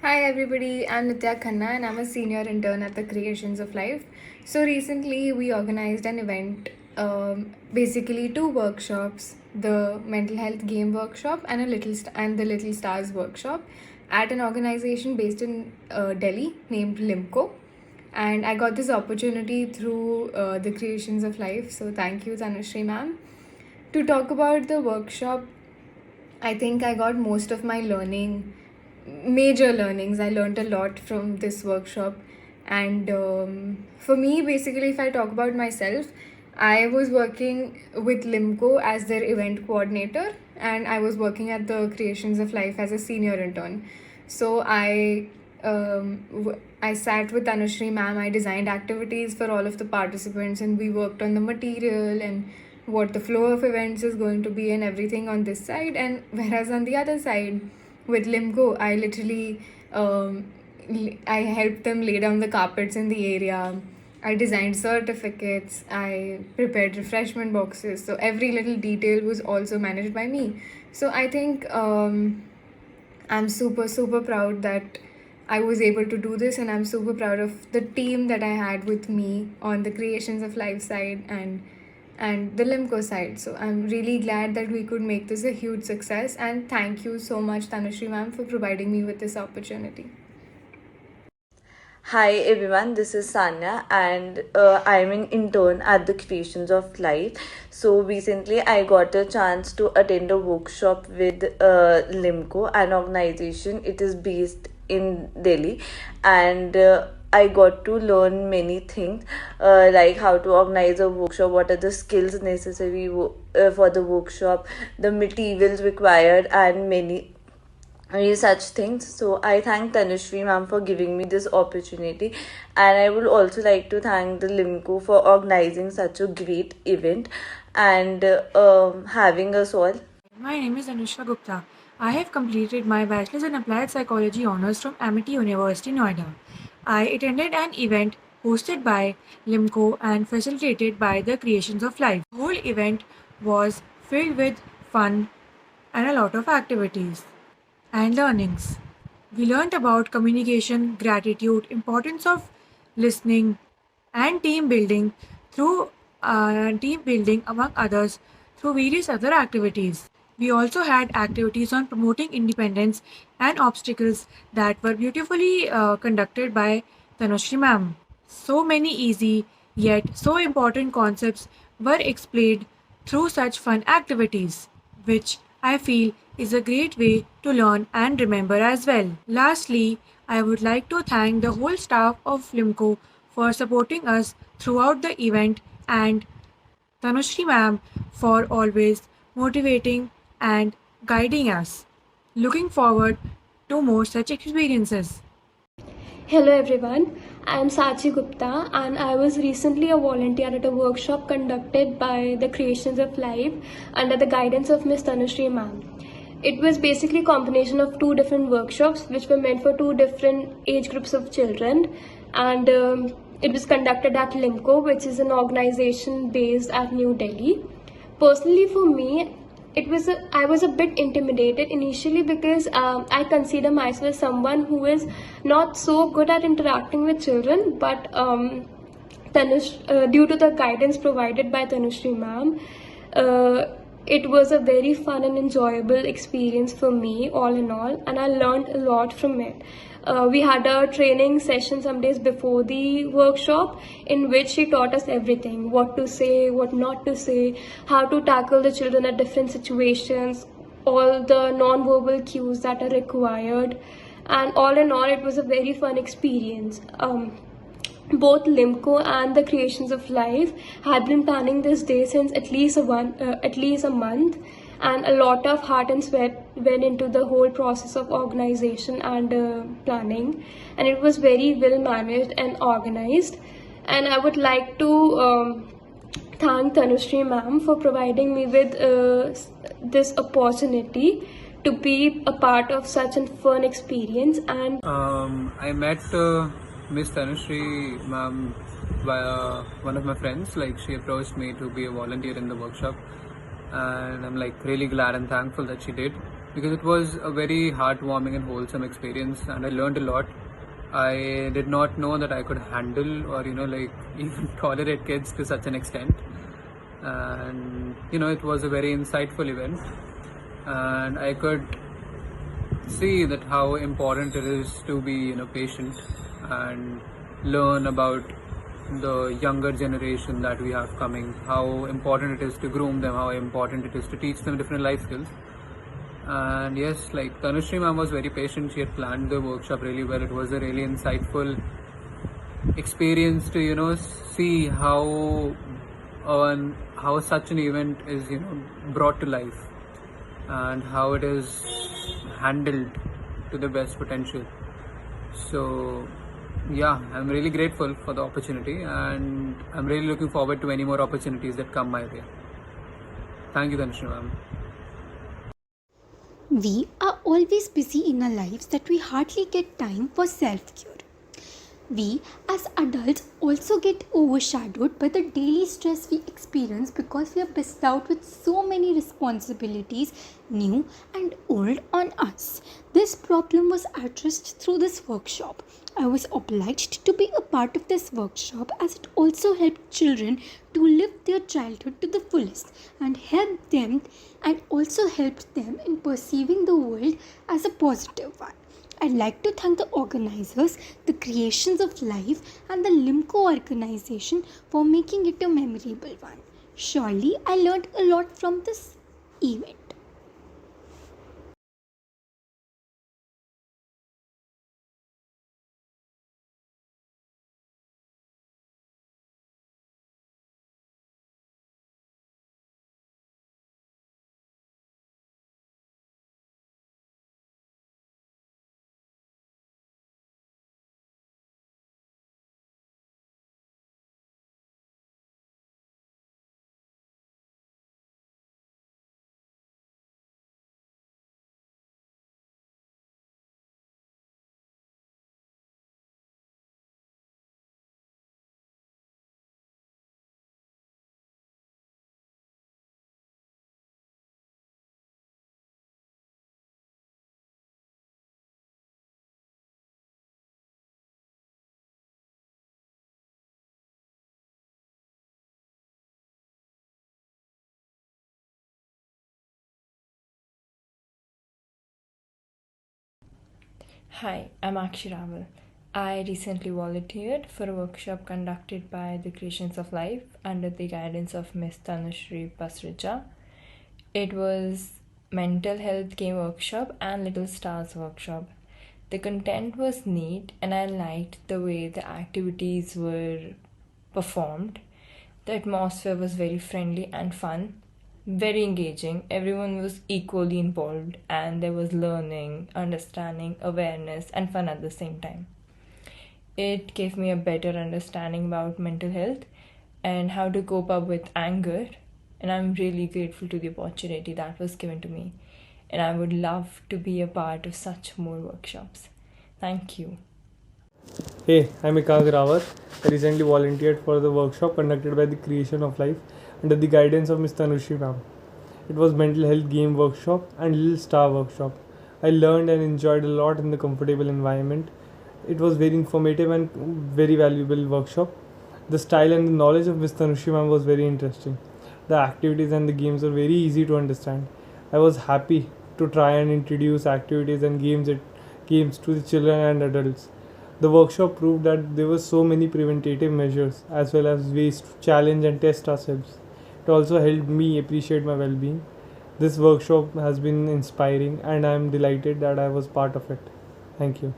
Hi everybody, I'm Nitya Khanna and I'm a senior intern at the Creations of Life. So recently we organized an event, basically two workshops, the mental health game workshop and and the Little Stars workshop at an organization based in Delhi named Limco. And I got this opportunity through the Creations of Life. So thank you, Tanushree ma'am. To talk about the workshop, I think I got most of my major learnings. I learned a lot from this workshop. And for me, basically, if I talk about myself, I was working with Limco as their event coordinator, and I was working at the Creations of Life as a senior intern. So I sat with Tanushree ma'am. I designed activities for all of the participants, and we worked on the material and what the flow of events is going to be and everything on this side. And whereas on the other side, with Limco, I literally I helped them lay down the carpets in the area. I designed certificates. I prepared refreshment boxes. So every little detail was also managed by me. So I think I'm super proud that I was able to do this, and I'm super proud of the team that I had with me on the Creations of Life side and the Limco side. So I'm really glad that we could make this a huge success, and thank you so much, Tanushree ma'am, for providing me with this opportunity. Hi everyone, this is Sanya and I'm an intern at the Creations of Life. So recently I got a chance to attend a workshop with Limco, an organization. It is based in Delhi, and I got to learn many things, like how to organize a workshop, what are the skills necessary for the workshop, the materials required, and many such things. So I thank Tanushree ma'am for giving me this opportunity, and I would also like to thank the Limco for organizing such a great event and having us all. My name is Anushka Gupta. I have completed my Bachelor's in Applied Psychology Honours from Amity University, Noida. I attended an event hosted by Limco and facilitated by the Creations of Life. The whole event was filled with fun and a lot of activities and learnings. We learned about communication, gratitude, importance of listening, and team building among others through various other activities. We also had activities on promoting independence and obstacles that were beautifully conducted by Tanushree ma'am. So many easy yet so important concepts were explained through such fun activities, which I feel is a great way to learn and remember as well. Lastly, I would like to thank the whole staff of Limco for supporting us throughout the event and Tanushree ma'am for always motivating and guiding us. Looking forward to more such experiences. Hello everyone, I am Sachi Gupta and I was recently a volunteer at a workshop conducted by the Creations of Life under the guidance of Miss Tanushree ma'am. It was basically a combination of two different workshops which were meant for two different age groups of children, and it was conducted at Limco, which is an organization based at New Delhi. Personally for me, I was a bit intimidated initially because I consider myself as someone who is not so good at interacting with children, but due to the guidance provided by Tanushree ma'am, it was a very fun and enjoyable experience for me all in all, and I learned a lot from it. We had a training session some days before the workshop in which she taught us everything: what to say, what not to say, how to tackle the children at different situations, all the non-verbal cues that are required, and all in all it was a very fun experience. Both Limco and the Creations of Life had been planning this day since at least a month, and a lot of heart and sweat went into the whole process of organization and planning, and it was very well managed and organized. And I would like to thank Tanushree ma'am for providing me with this opportunity to be a part of such a fun experience. And I met Miss Tanushree ma'am via one of my friends. Like, she approached me to be a volunteer in the workshop, and I'm like really glad and thankful that she did. because it was a very heartwarming and wholesome experience, and I learned a lot. I did not know that I could handle or like even tolerate kids to such an extent, and it was a very insightful event, and I could see that how important it is to be patient and learn about the younger generation that we have coming, how important it is to groom them, how important it is to teach them different life skills. And yes, like Tanushree ma'am was very patient. She had planned the workshop really well. It was a really insightful experience to see how such an event is brought to life, and how it is handled to the best potential. So yeah, I'm really grateful for the opportunity, and I'm really looking forward to any more opportunities that come my way. Thank you, Tanushree ma'am. We are always busy in our lives that we hardly get time for self care. We as adults also get overshadowed by the daily stress we experience because we are bestowed with so many responsibilities, new and old, on us. This problem was addressed through this workshop. I was obliged to be a part of this workshop as it also helped children to live their childhood to the fullest and also helped them in perceiving the world as a positive one. I'd like to thank the organizers, the Creations of Life, and the Limco organization for making it a memorable one. Surely, I learned a lot from this event. Hi, I'm Akshi Raval. I recently volunteered for a workshop conducted by the Creations of Life under the guidance of Miss Tanushree Pasrija. It was mental health game workshop and Little Stars workshop. The content was neat and I liked the way the activities were performed. The atmosphere was very friendly and fun, very engaging. Everyone was equally involved, and there was learning, understanding, awareness, and fun at the same time. It gave me a better understanding about mental health and how to cope up with anger. And I'm really grateful to the opportunity that was given to me. And I would love to be a part of such more workshops. Thank you. Hey, I'm Ekag Rawat. I recently volunteered for the workshop conducted by the Creation of Life under the guidance of Ms. Tanushree ma'am. It was mental health game workshop and little star workshop. I learned and enjoyed a lot in the comfortable environment. It was very informative and very valuable workshop. The style and the knowledge of Ms. Tanushree ma'am was very interesting. The activities and the games were very easy to understand. I was happy to try and introduce activities and games to the children and adults. The workshop proved that there were so many preventative measures as well as ways to challenge and test ourselves. It also helped me appreciate my well being. This workshop has been inspiring and I am delighted that I was part of it. Thank you.